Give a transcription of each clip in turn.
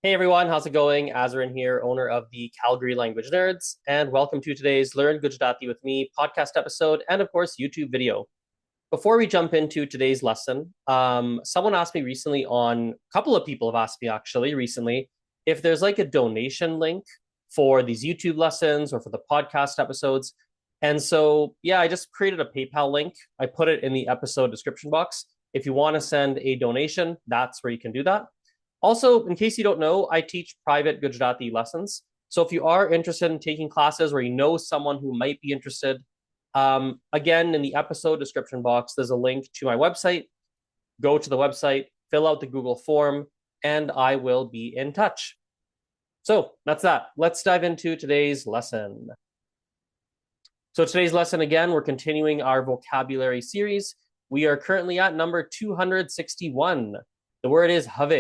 Hey everyone, how's it going? Azrin here, owner of the Calgary Language Nerds, and welcome to today's Learn Gujarati with Me podcast episode and, of course, YouTube video. Before we jump into today's lesson, someone asked me recently a couple of people have asked me actually recently, if there's like a donation link for these YouTube lessons or for the podcast episodes. And so, yeah, I just created a PayPal link. I put it in the episode description box. If you want to send a donation, that's where you can do that. Also, in case you don't know, I teach private Gujarati lessons. So if you are interested in taking classes or you know someone who might be interested, again, in the episode description box, there's a link to my website. Go to the website, fill out the Google form, and I will be in touch. So that's that. Let's dive into today's lesson. So today's lesson, again, we're continuing our vocabulary series. We are currently at number 261. The word is have.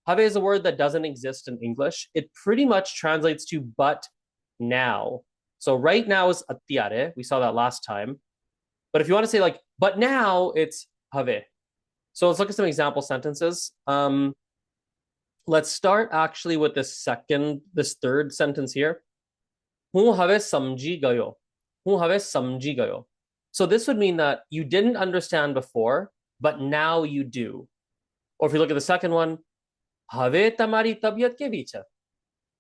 Have is a word that doesn't exist in English. It pretty much translates to but now. So right now is atyare. We saw that last time. But if you want to say like, but now, it's have. So let's look at some example sentences. Let's start actually with this third sentence here. Hu have samjhi gayo. Hu have samjhi gayo. So this would mean that you didn't understand before, but now you do. Or if you look at the second one, હવે તમારી તબિયત કેવી છે?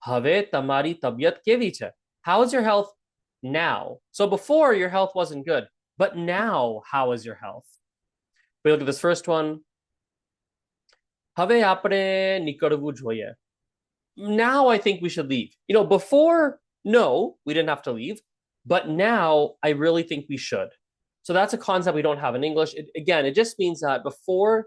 હવે તમારી તબિયત કેવી છે? How is your health now? So before, your health wasn't good, but now, how is your health? We look at this first one. હવે આપણે નીકળવું જોઈએ. Now I think we should leave. Before, no, we didn't have to leave, but now I really think we should. So that's a concept we don't have in English. It just means that before,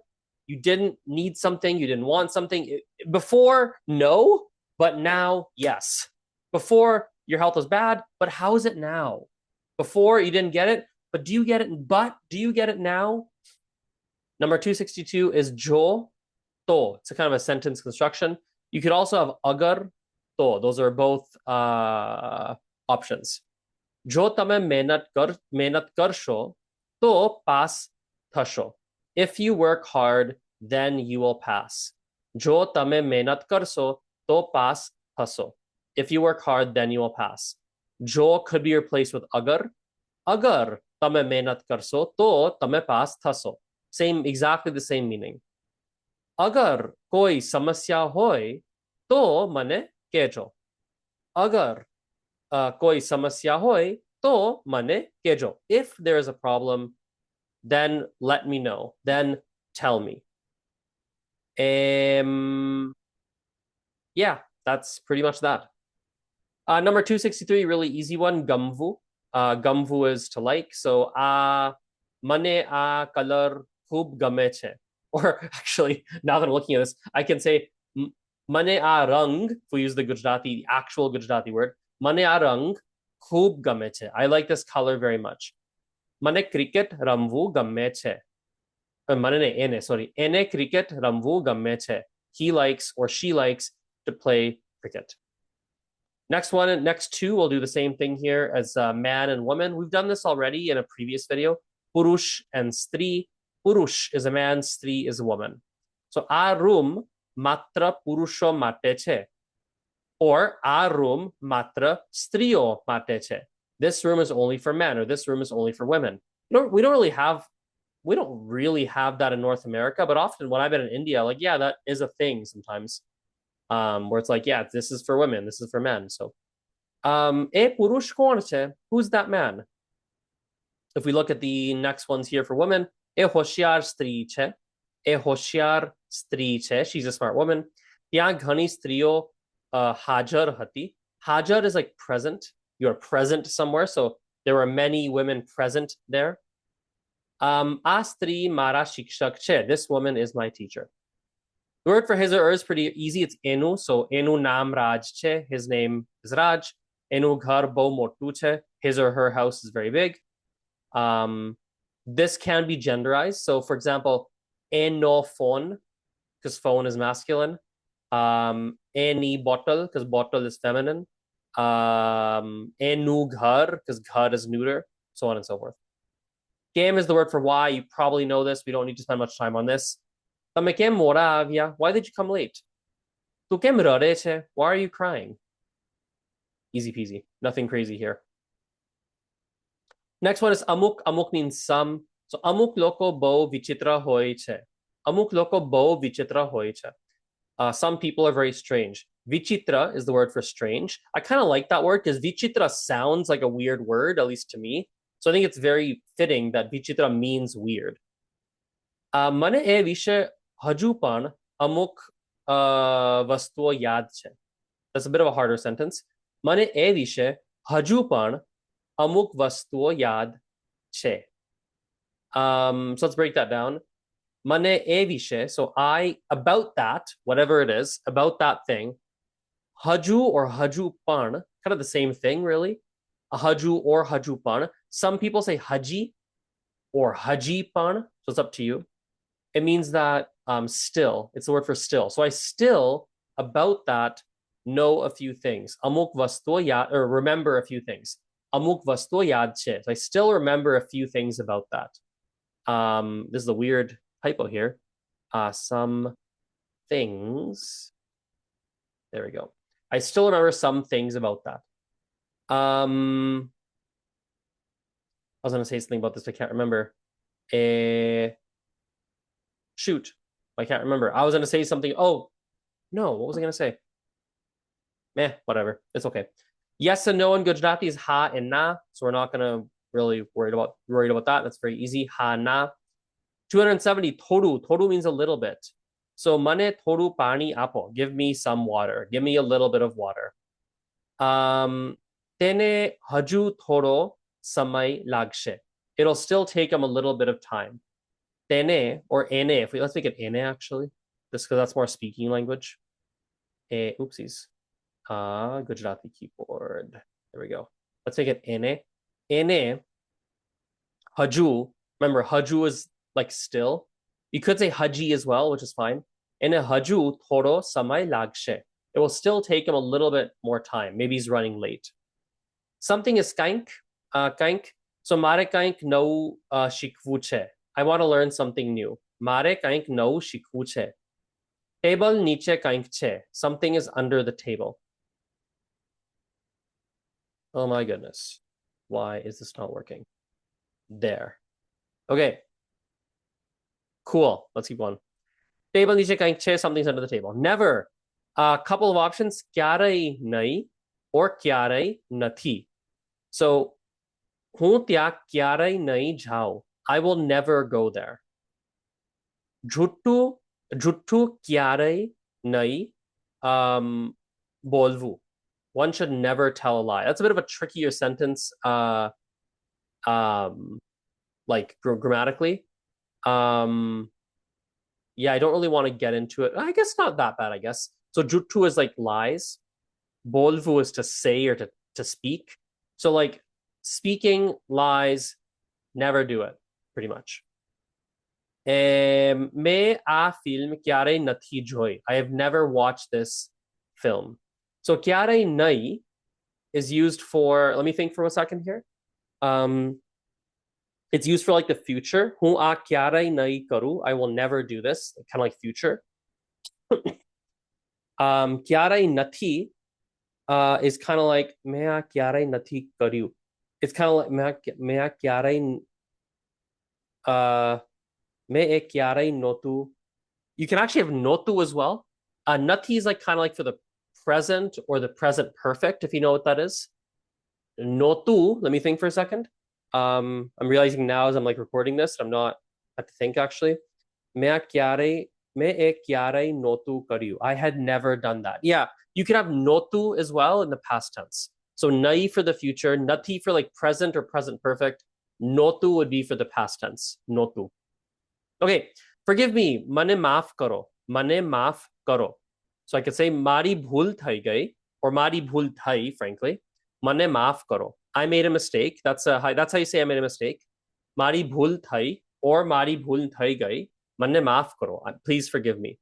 you didn't need something, you didn't want something. Before, no, but now, yes. Before, your health was bad, but how is it now? Before, you didn't get it, but do you get it? But do you get it now? Number 262 is jo to. It's a kind of a sentence construction. You could also have agar to. Those are both options. Jo tame mehnat karsho, to pass thasho. If you work hard, then you will pass. Jo tame mehnat karso, to pass thasho. If you work hard, then you will pass. Jo could be replaced with agar. Agar tame mehnat karso, to tame pass thasho. Exactly the same meaning. Agar koi samasya hoy, to mane kejo. Agar koi samasya hoy, to mane kejo. If there is a problem, then let me know. Then tell me. Yeah, that's pretty much that. Number 263, really easy one, gamvu. Gamvu is to like. So, mane color khub game che. Or actually, now that I'm looking at this, I can say mane rang, if we use the actual Gujarati word, mane rang khub game che. I like this color very much. મને cricket રમવું ગમે છે. એને cricket રમવું ગમે છે. He likes or she likes to play cricket. Next two, we'll do the same thing here as man and woman. We've done this already in a previous video. Purush and stri. Purush is a man, stri is a woman. So આ room માત્ર પુરુષો માટે છે. Or આ room માત્ર સ્ત્રીઓ માટે છે. This room is only for men, or this room is only for women. We don't really have that in North America, but often when I've been in India, like, yeah, that is a thing sometimes. Where it's like, yeah, this is for women, this is for men. So purush kon che? Who's that man? If we look at the next ones here for women, hoshyar stri che. Hoshyar stri che. She's a smart woman. ત્યાં ઘણી સ્ત્રીઓ હાજર હતી. Hajar is like present. You're present somewhere. So there were many women present there. Astri mara shikshak che. This woman is my teacher. The word for his or her is pretty easy. It's enu. So enu nam Raj che. His name is Raj. Enu ghar bo motu che. His or her house is very big. This can be genderized. So for example, eno phone, because phone is masculine. Any bottle, because bottle is feminine. Enu ghar, because ghar is neuter, so on and so forth. Game is the word for why. You probably know this. We don't need to spend much time on this. Why did you come late? તું કેમ રડે છે? Why are you crying? Easy peasy. Nothing crazy here. Next one is amuk. Amuk means some. So amuk loko bo vichitra hoy che. Amuk loko bo vichitra hoy che. Some people are very strange. Vichitra is the word for strange. I kind of like that word because vichitra sounds like a weird word, at least to me. So I think it's very fitting that vichitra means weird. મને એ વિશે હજુ પણ અમુક વસ્તુઓ યાદ છે. That's a bit of a harder sentence. મને એ વિશે હજુ પણ અમુક વસ્તુઓ યાદ છે. So let's break that down. Mane e vishe, so I, about that, whatever it is, about that thing, haju or haju pan, kind of the same thing, really. A haju or haju pan. Some people say haji or haji pan, so it's up to you. It means that still, it's the word for still. So I still, about that, know a few things. Amuk vasto yad, or remember a few things. Amuk vasto yad che. So I still remember a few things about that. This is a weird typo here. Some things. There we go. I still remember some things about that. I was going to say something about this, but I can't remember. Shoot. I can't remember. I was going to say something. Oh, no. What was I going to say? Meh, whatever. It's okay. Yes and no in Gujarati is ha and na. So we're not going to really worried about that. That's very easy. Ha na. 270, thodu. Thodu means a little bit. So, mane thodu pani apo. Give me some water. Give me a little bit of water. Tene haju thodo samay lagshe. It'll still take him a little bit of time. Tene or ene. Let's make it ene actually, just because that's more speaking language. Oopsies. Gujarati keyboard. There we go. Let's make it ene. Ene haju. Remember, haju is like still. You could say haji as well, which is fine. In a haju thodo samay lagshe. It will still take him a little bit more time. Maybe he's running late. Something is kank. Kank. So mare kank no shikvu che. I want to learn something new. Mare kank no shikvu che. Table niche kank che. Something is under the table. Oh my goodness. Why is this not working? There. Okay. Cool. Let's keep going. Table niche kank che, something's under the table. Never. A couple of options. Kyarai nai or kyarai nathi. So, hu tya kyarai nai jao. I will never go there. Juttu kyarai nai bolvu. One should never tell a lie. That's a bit of a trickier sentence, like grammatically. Yeah, I don't really want to get into it. I guess not that bad, I guess. So juttu is like lies. Bolvu is to say or to speak. So like speaking lies, never do it, pretty much. Me a film kyare nathi joy. I have never watched this film. So kyare nai is used for, let me think for a second here. It's used for like the future. Hu a kyare nai karu. I will never do this. Kind of like future. Kyare nathi is kind of like mea kyare nathi karyu. It's kind of like mea kyare me e kyare notu. You can actually have notu as well. Nathi is like kind of like for the present or the present perfect, if you know what that is. Notu, let me think for a second. I'm realizing now as I'm like recording this, I'm not, I have to think actually. Me e kyare notu karyu. I had never done that. Yeah, you can have notu as well in the past tense. So nai for the future, nati for like present or present perfect. Notu would be for the past tense. Notu. Okay, forgive me. Mane maaf karo. Mane maaf karo. So I could say mari bhul thai gai or mari bhul thai, frankly. Mane maaf karo. I made a mistake. That's how you say I made a mistake. Mari bhul thai or mari bhul thai gai. Mane maaf karo. Please forgive me.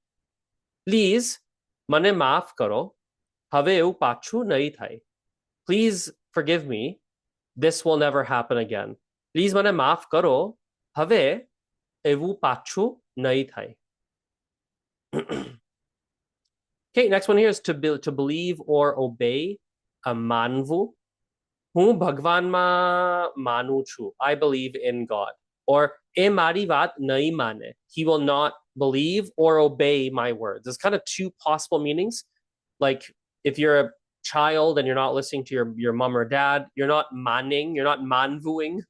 Please, mane maaf karo. Have eu pachu nahi thai. Please forgive me. This will never happen again. Please mane maaf karo. Have eu pachu nahi thai. Okay, next one here is to believe or obey. Manvu. હું ભગવાનમાં માનું છું. I believe in God. Or એ મારી વાત નહીં માને. He will not believe or obey my words. There's kind of two possible meanings. Like if you're a child and you're not listening to your mom or dad, you're not manning, you're not manvuing,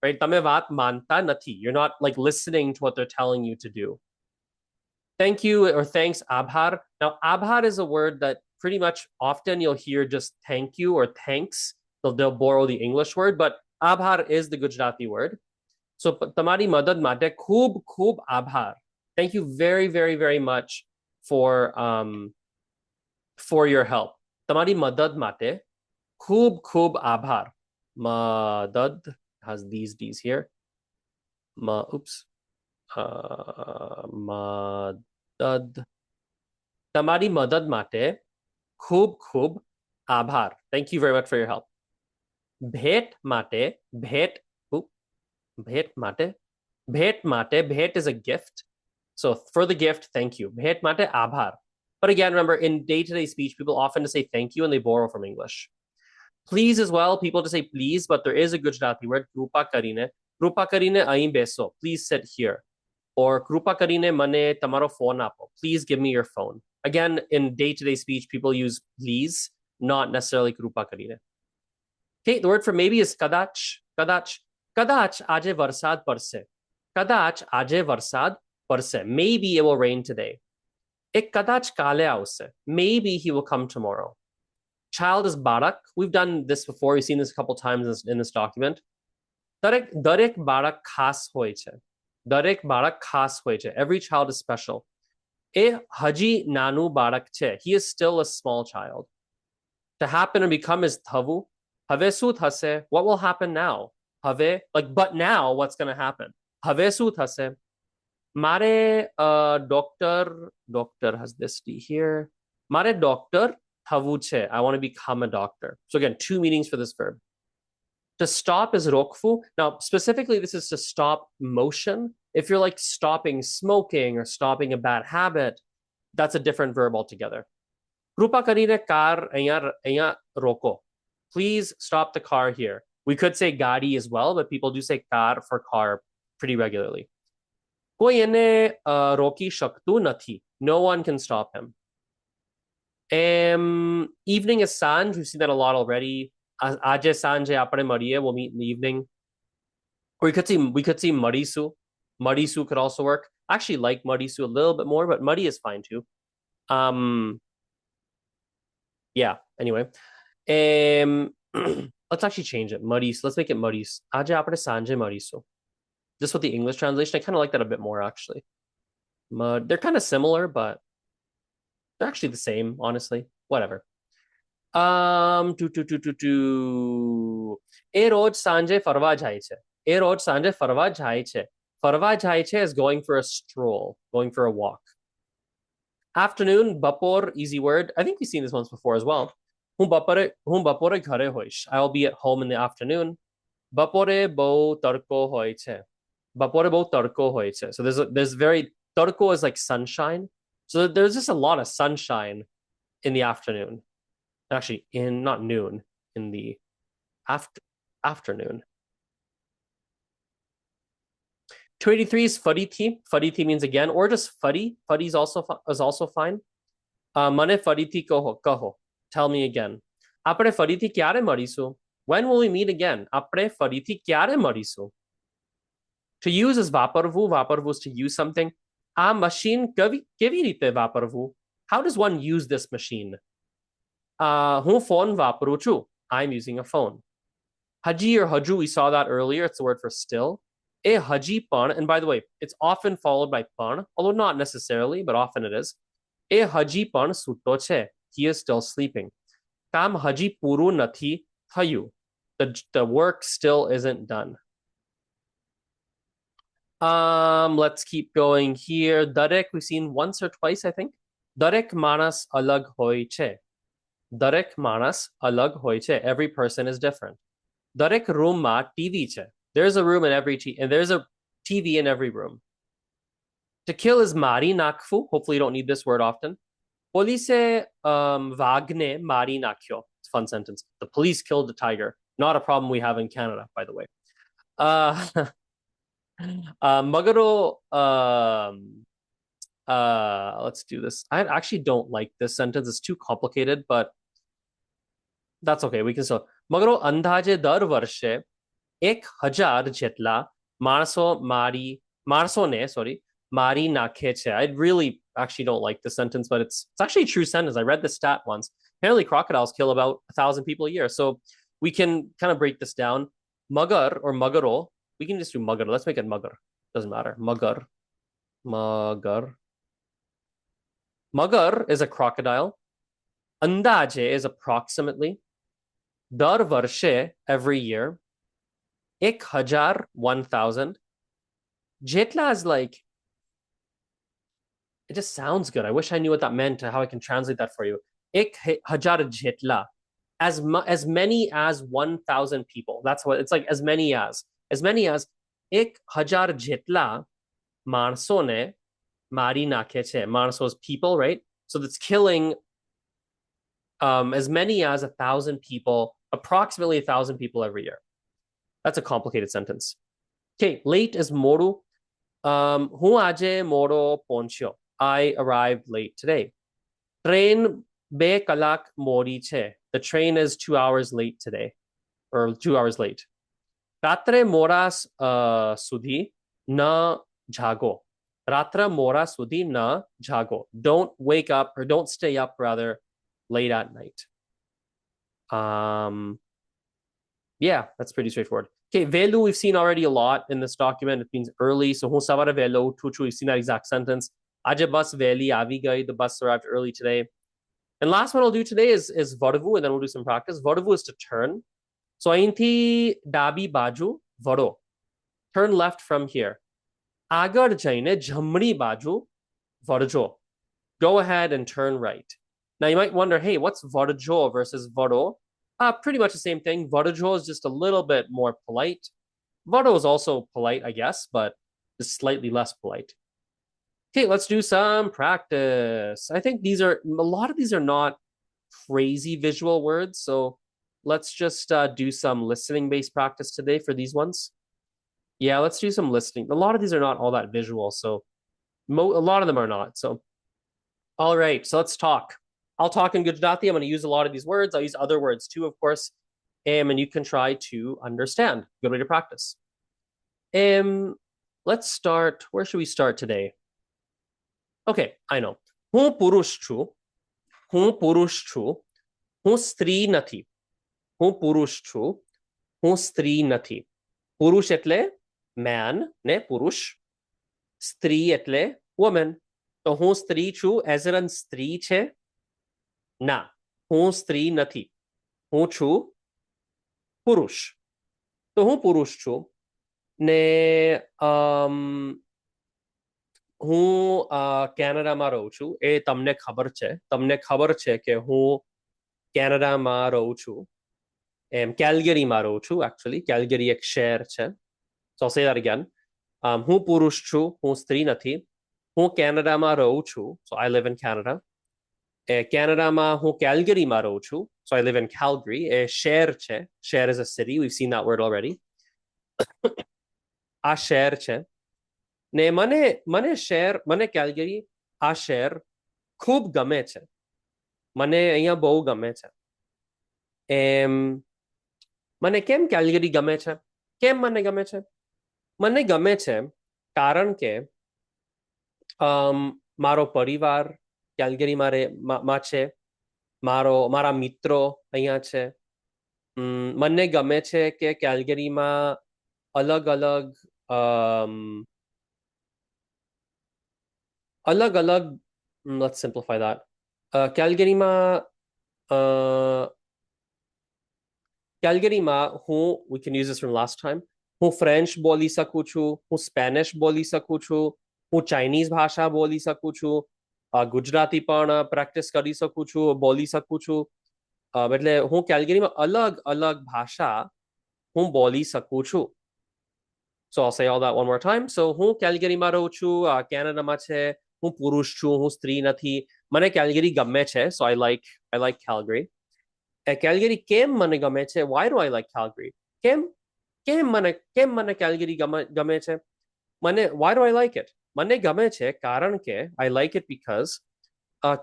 right? તમે વાત માનતા નથી. You're not like listening to what they're telling you to do. Thank you or thanks, abhar. Now, abhar is a word that pretty much often you'll hear just thank you or thanks. They'll borrow the English word, but abhar is the Gujarati word. So, tamari madad mate khub khub abhar. Thank you very, very, very much for your help. Tamari madad mate khub khub abhar. Madad has these D's here. Oops. Madad. Tamari madad mate khub khub abhar. Thank you very much for your help. Bhet mate, bhet mate. Bhet mate, bhet is a gift. So for the gift, thank you. Bhet mate abhar. But again, remember, in day-to-day speech, people often say thank you and they borrow from English. Please as well, people to say please, but there is a Gujarati word, krupa karine. Krupa karine ahin beso. Please sit here. Or krupa karine mane tamaro phone apo. Please give me your phone. Again, in day-to-day speech, people use please, not necessarily krupa karine. Okay, the word for maybe is kadach. Kadach. Kadach aje varsad parse. Kadach aje varsad parse. Maybe it will rain today. Ek kadach kale avse. Maybe he will come tomorrow. Child is barak. We've done this before. We've seen this a couple times in this document. Darek barak khas hoy che. Darek barak khas hoy che. Every child is special. E haji nanu barak che. He is still a small child. To happen and become is tavu. Have sut hase. What will happen now? Have, like, but now what's going to happen? Have sut hase. Mare doctor has this D here. Mare doctor thavu che. I want to become a doctor. So again, two meanings for this verb. To stop is rokfu. Now, specifically, this is to stop motion. If you're like stopping smoking or stopping a bad habit, that's a different verb altogether. Krupa karine kar aya roko. Please stop the car here. We could say gadi as well, but people do say car for car pretty regularly. Koi ene roki shaktu nathi. No one can stop him. Evening is sanj. We've seen that a lot already. Aje sanje apne mariye. We'll meet in the evening. Or we could see marisu. Marisu could also work. I actually like marisu a little bit more, but mari is fine too. Yeah. Anyway. Let's actually change it. Maris. Let's make it Maris. Aje apne sanje marisu. Just with the English translation, I kind of like that a bit more, actually. They're kind of similar, but they're actually the same, honestly. Whatever. E roj sanje farva jai che. E roj sanje farva jai che. Farva jai che is going for a stroll, going for a walk. Afternoon, bapor, easy word. I think we've seen this once before as well. Hum bapore ghare hoish. I will be at home in the afternoon. Bapore bo tarko hoy che. Bapore bo tarko hoy che. So there's very tarko is like sunshine. So there's just a lot of sunshine in the afternoon. Actually, not noon, in the afternoon. 283 is fariti. Fariti means again, or just fari. Fari is also fine. Mane fariti kaho. Tell me again. Apre fariti kyare marisu. When will we meet again? Apre fariti kyare marisu. To use is vaparvu. Vaparvu is to use something. A machine kevi rite vaparvu. How does one use this machine? Hun phone vaparu chu. I'm using a phone. Haji or haju, we saw that earlier. It's the word for still. E haji pan, and by the way, it's often followed by pan, although not necessarily, but often it is. E haji pan suto che. He is still sleeping. Kam haji puru nathi thayu. The work still isn't done. Let's keep going here. Darek, we've seen once or twice, I think. Darek manas alag hoy che. Darek manas alag hoy che. Every person is different. Darek room ma TV che. There's a room in every and there's a TV in every room. To kill is mari nakfu. Hopefully you don't need this word often. પોલીસે વાઘને મારી નાખ્યો. It's a fun sentence. The police killed the tiger. Not a problem we have in Canada, by the way. Uh, Magaro, let's do this. I actually don't like this sentence. It's too complicated, but that's okay. We can still. Magaro અંદાજે દર વર્ષે 1,000 જેટલા માણસોને મારી નાખે છે. I really actually don't like this sentence, but it's actually a true sentence. I read the stat once. Apparently, crocodiles kill about 1,000 people a year. So we can kind of break this down. Magar or magaro, we can just do magar. Let's make it magar. Doesn't matter. Magar. Magar is a crocodile. Andaje is approximately. Dar varshe, every year. 1,000, 1,000. Jetla is like, it just sounds good. I wish I knew what that meant, how I can translate that for you. 1,000 jetla. As many as 1,000 people. That's what it's like. As many as 1,000 jetla marsone mari nakhe che. Marsos people, right? So that's killing as many as 1,000 people, approximately 1,000 people every year. That's a complicated sentence. Okay, late is moru. Hu aje moro ponchyo. I arrived late today. Train be kalak mori che. The train is 2 hours late today, or 2 hours late. Ratre moras sudhi na jago. Ratra mora sudhi na jago. Don't wake up, or don't stay up rather, late at night. Yeah, that's pretty straightforward. Okay, velu we've seen already a lot in this document. It means early. So hun savara velo tuchu. We've seen that exact sentence. Aje bus veli avi gai. The bus arrived early today. And last one I'll do today is vadavu, and then we'll do some practice. Vadavu is to turn. So ainti dabi baju vado. Turn left from here. Agar jaine jamri baju vadajo. Go ahead and turn right. Now you might wonder, hey, what's vadajo versus vado? Pretty much the same thing. Vadajo is just a little bit more polite. Vado is also polite, I guess, but just slightly less polite. Okay, let's do some practice. I think a lot of these are not crazy visual words, so let's just do some listening-based practice today for these ones. Yeah, let's do some listening. A lot of these are not all that visual, so a lot of them are not. So, all right, so let's talk. I'll talk in Gujarati. I'm going to use a lot of these words. I'll use other words too, of course, and you can try to understand. Good way to practice. Let's start. Where should we start today? Okay, I know. હું પુરુષ છું. હું સ્ત્રી નથી. હું પુરુષ છું. હું સ્ત્રી નથી. પુરુષ એટલે man ને પુરુષ. સ્ત્રી એટલે woman. તો હું સ્ત્રી છું. એઝરન સ્ત્રી છે? ના, હું સ્ત્રી નથી. હું છું પુરુષ. તો હું પુરુષ છું ને હું કેનેડામાં રહું છું. એ તમને ખબર છે. તમને ખબર છે કે હું કેનેડામાં રહું છું. કેલ્ગરીમાં રહું છું. Actually, કેલ્ગરી એક શહેર છે. So I'll say that again. હું પુરુષ છું. હું સ્ત્રી નથી. હું કેનેડામાં રહું છું. So I live in Canada. કેનેડામાં હું કેલ્ગરીમાં રહું છું. So I live in Calgary. શહેર છે. શહેર is a city. We've seen that word already. આ શહેર છે. ને મને કેલ્ગરી આ શહેર ખૂબ ગમે છે. મને અહીંયા બહુ ગમે છે. મને કેમ કેલ્ગરી ગમે છે? કેમ મને ગમે છે? મને ગમે છે કારણ કે મારો પરિવાર કેલ્ગરીમાં છે. મારા મિત્રો અહીંયા છે. મને ગમે છે કે કેલ્ગરીમાં અલગ અલગ let's simplify that. કેલ્ગરીમાં we can use this from last time. હું ફ્રેન્ચ બોલી શકું છું. હું સ્પેનિશ બોલી શકું છું. હું ચાઇનીઝ ભાષા બોલી શકું છું. ગુજરાતી પણ પ્રેક્ટિસ કરી શકું છું. બોલી શકું છું. એટલે હું કેલ્ગરીમાં અલગ અલગ ભાષા હું બોલી શકું છું. So I'll say all that one more time. So હું કેલ્ગરીમાં રહું છું. કેનેડામાં છે. હું પુરુષ છું. હું સ્ત્રી નથી. મને કેલ્ગરી ગમે છે, so I like Calgary. કેલ્ગરી કેમ મને ગમે છે? Why do I like Calgary? કેમ કેમ મને કેલ્ગરી ગમે છે? why do I like it? મને ગમે છે કારણ કે I like it because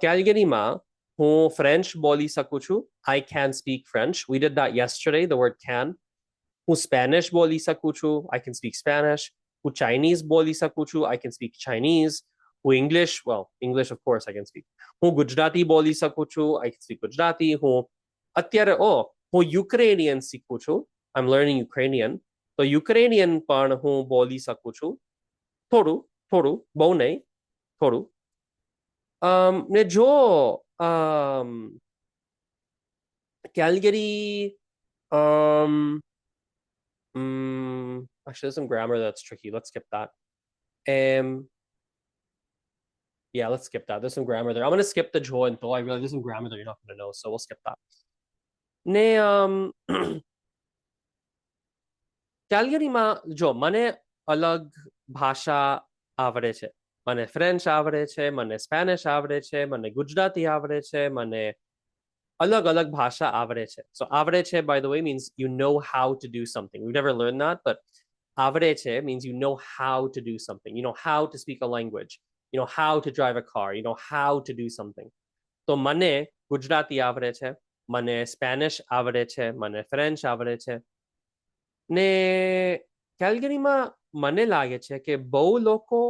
કેલ્ગરીમાં હું ફ્રેન્ચ બોલી શકું છું. I can speak French. We did that yesterday, the word can. હું સ્પેનિશ બોલી શકું છું. I can speak Spanish. હું ચાઇનીઝ બોલી શકું છું. I can speak Chinese. હું English of course I can speak. હું ગુજરાતી બોલી શકું છું. I can speak Gujarati. હું યુક્રેનિયન શીખું છું. I'm learning Ukrainian. તો યુક્રેનિયન પણ હું બોલી શકું છું. થોડું થોડું, બહુ નહીં, થોડું. ને જો કેલ્ગરી actually, there's some grammar that's tricky. Let's skip that. Yeah, let's skip that. There's some grammar there. I'm going to skip the jo and tho. I realize there's some grammar that you're not going to know, so we'll skip that. ને કેલ્ગરીમાં જો મને અલગ ભાષા આવડે છે. મને French આવડે છે, મને સ્પેનિશ આવડે છે, મને ગુજરાતી આવડે છે, મને અલગ અલગ ભાષા આવડે છે. So આવડે છે, by the way, means you know how to do something. We've never learned that, but આવડે છે means you know how to do something. You know how to speak a language. You know how to drive a car. You know how to do something. તો મને ગુજરાતી આવડે છે, મને Spanish આવડે છે, મને ફ્રેન્ચ આવડે છે. ને કેલ્ગરીમાં મને લાગે છે કે બહુ લોકો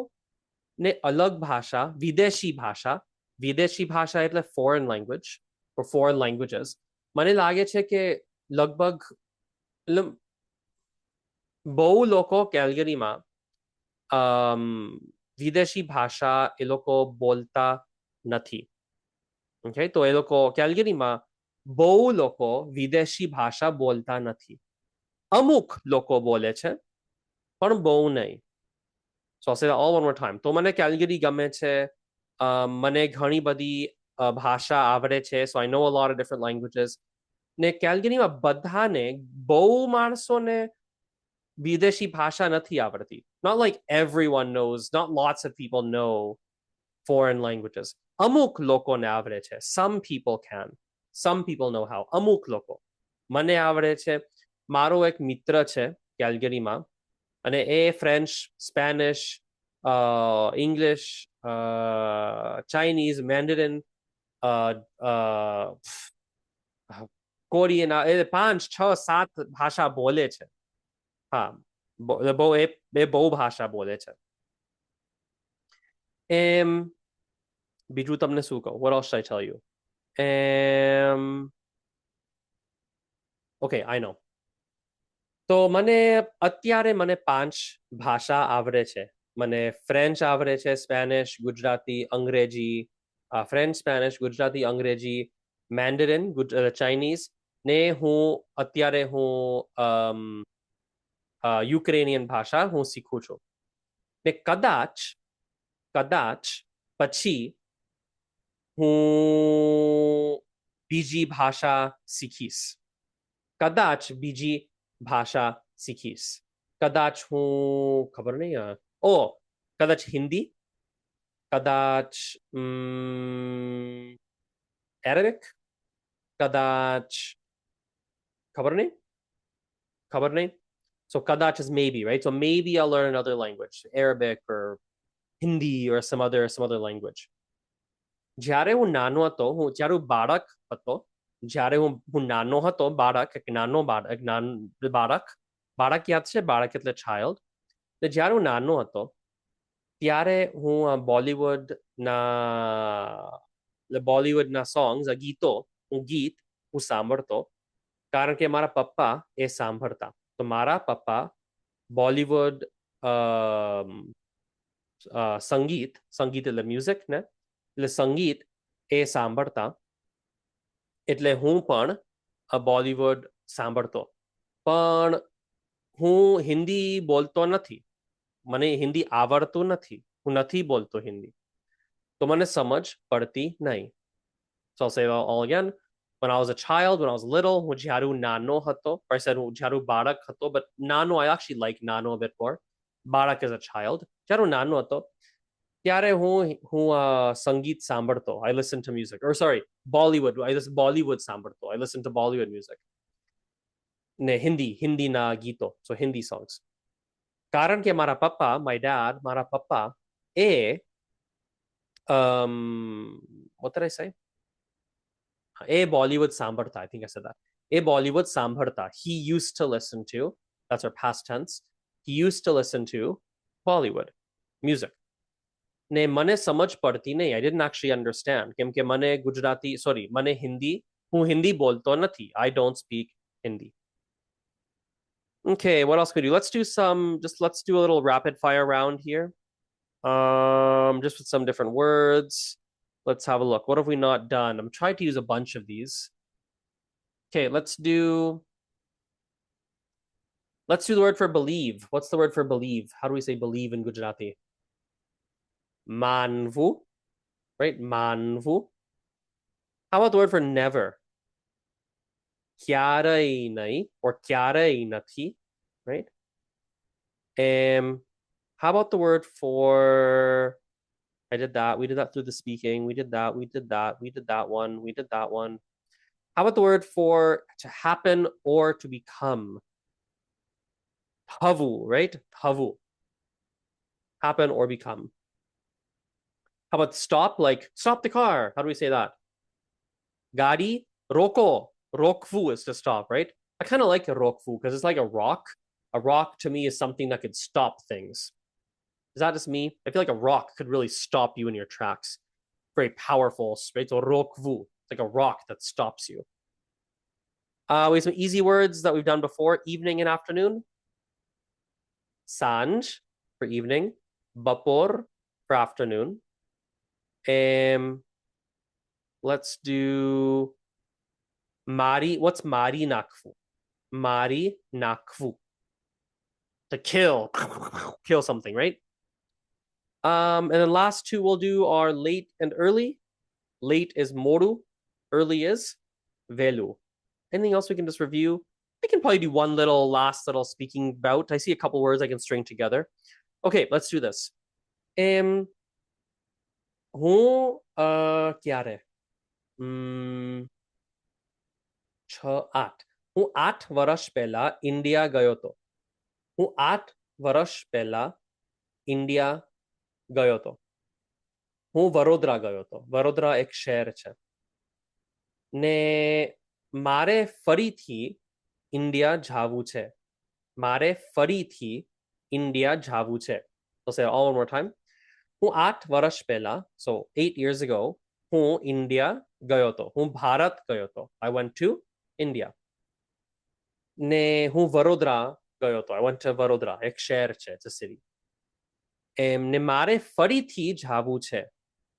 ને અલગ ભાષા, વિદેશી ભાષા એટલે foreign language or foreign languages. મને લાગે છે કે લગભગ બહુ લોકો કેલ્ગરીમાં વિદેશી ભાષા એ લોકો બોલતા નથી. Okay? તો એ લોકો કેલ્ગરીમાં બહુ લોકો વિદેશી ભાષા બોલતા નથી. અમુક લોકો બોલે છે, પણ બહુ નહીં. So I'll say that all one more time. તો મને કેલ્ગરી ગમે છે. મને ઘણી બધી ભાષા આવડે છે. So I know a lot of different languages. ને કેલ્ગરીમાં બધાને, બહુ માણસોને વિદેશી ભાષા નથી આવડતી. Not like everyone knows, not lots of people know foreign languages. અમુક લોકોને આવડે છે. Some people can. Some people know how. અમુક લોકો. મને આવડે છે. મારો એક મિત્ર છે કેલ્ગરીમાં, અને એ French, Spanish, English, Chinese, Mandarin, Korean, એ 5, 6, 7 ભાષા બોલે છે. હા, બહુ ભાષા બોલે છે. બીજું તમને શું કહું? What else should I tell you? Okay, I know. તો અત્યારે મને 5 ભાષા આવડે છે. મને ફ્રેન્ચ આવડે છે, સ્પેનિશ, ગુજરાતી, અંગ્રેજી, ફ્રેન્ચ, સ્પેનિશ, ગુજરાતી, અંગ્રેજી, મેન્ડરિન, ચાઇનીઝ, ને અત્યારે હું યુક્રેનિયન ભાષા હું શીખું છું. ને કદાચ પછી હું બીજી ભાષા શીખીશ. કદાચ હું ખબર નહીં, કદાચ હિન્દી, કદાચ એરેબિક, કદાચ ખબર નહીં. So કદાચ is maybe, right? So maybe I'll learn another language, Arabic or Hindi or some other language. જ્યારે હું નાનો હતો, જ્યારે હું નાનો હતો, બાળક યાદ છે? બાળક એટલે child. જ્યારે હું નાનો હતો ત્યારે હું બોલિવૂડના સોંગ્સ, ગીત હું સાંભળતો, કારણ કે મારા પપ્પા એ સાંભળતા. તો મારા પપ્પા બોલિવૂડ સંગીત એટલે મ્યુઝિક ને, એટલે સંગીત એ સાંભળતા, એટલે હું પણ બોલિવૂડ સાંભળતો. પણ હું હિન્દી બોલતો નથી. મને હિન્દી આવડતું નથી. હું નથી બોલતો હિન્દી. તો મને સમજ પડતી નહીં. So I'll say that all again. When I was a child, when I was little, હું જ્યારે નાનો હતો, or I said જ્યારે બાળક હતો, but nano, I actually like nano a bit more. બાળક is a child. જ્યારે નાનો હતો ત્યારે હું સંગીત સાંભળતો. I listen to music. Or sorry, Bollywood. Bollywood સાંભળતો. I listen to Bollywood music. ને હિન્દી ના ગીતો. So Hindi songs. કારણ કે મારા પપ્પા, my dad, મારા પપ્પા એ what did I say? A Bollywood સાંભળતા. I think I said that. A Bollywood સાંભળતા. He used to listen to, that's our past tense. He used to listen to Bollywood music. ને મને સમજ પડતી નહીં. I didn't actually understand. કેમ કે મને ગુજરાતી, sorry, મને હિન્દી, હું હિન્દી બોલતો નથી. I don't speak Hindi. Okay, what else could we do? Let's do a little rapid fire round here. Just with some different words. Let's have a look. What have we not done? I'm trying to use a bunch of these. Okay, let's do the word for believe. What's the word for believe? How do we say believe in Gujarati? Manvu, right? Manvu. How about the word for never? Kyarai nai or kyarai nathi, right? How about the word for, I did that. We did that through the speaking. We did that. We did that. We did that one. We did that one. How about the word for to happen or to become? Havu, right? Havu. Happen or become. How about stop? Like stop the car. How do we say that? Gadi roko. Rokvu is to stop, right? I kind of like a rokvu because it's like a rock. A rock to me is something that could stop things. Is that just me? I feel like a rock could really stop you in your tracks. Very powerful, right? So rokvu. It's like a rock that stops you. We have some easy words that we've done before. Evening and afternoon. Sanj for evening. Bapor for afternoon. Let's do Mari. What's Mari Nakvu? Mari Nakvu. To kill. Kill something, right? And then last two we'll do are late and early. Late is moru. Early is velu. Anything else we can just review? I can probably do one last little speaking bout. I see a couple words I can string together. Okay, let's do this. હું ક્યારે 6-8 હું 8 વર્ષ પહેલા India ગયો હતો. હું 8 વર્ષ પહેલા ઇન્ડિયા ગયો હતો. હું વડોદરા ગયો હતો. વડોદરા એક શહેર છે. ને મારે ફરીથી ઇન્ડિયા જાવું છે. મારે ફરીથી ઇન્ડિયા જાવું છે. So say it all one more time. હું 8 વર્ષ પહેલા, so 8 years ago, હું ઇન્ડિયા ગયો હતો. હું ભારત ગયો હતો. I went to India. ને હું વડોદરા ગયો હતો. I went to Vadodara. એક શહેર છે. It's a city. ને મારે ફરીથી જાવું છે.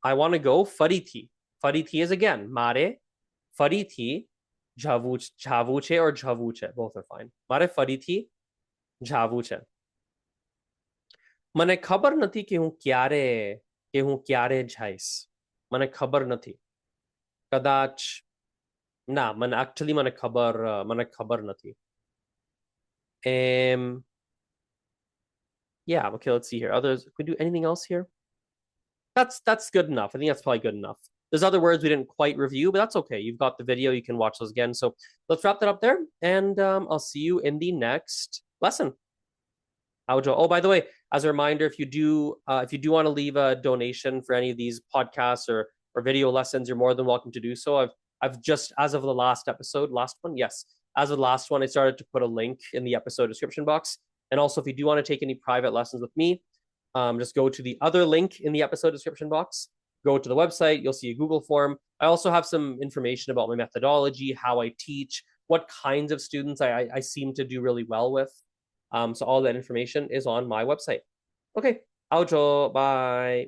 I want to go ફરીથી. ફરીથી is again. મારે ફરીથી જાવું છે or જાવું છે. Both are fine. મારે ફરીથી જાવું છે. મને ખબર નથી કે હું ક્યારે જઈશ. મને ખબર નથી. કદાચ ના, મને ખબર નથી. Yeah, okay, let's see here. Others, can we do anything else here? That's good enough. I think that's probably good enough. There's other words we didn't quite review, but that's okay. You've got the video. You can watch those again. So let's wrap that up there, and I'll see you in the next lesson. Aujo. Oh, by the way, as a reminder, if you do want to leave a donation for any of these podcasts or video lessons, you're more than welcome to do so. I've just, as of the last one, yes, as of the last one, I started to put a link in the episode description box. And also, if you do want to take any private lessons with me, just go to the other link in the episode description box. Go to the website. You'll see a Google form. I also have some information about my methodology, how I teach, what kinds of students I seem to do really well with. So all that information is on my website. Okay, aujo, bye.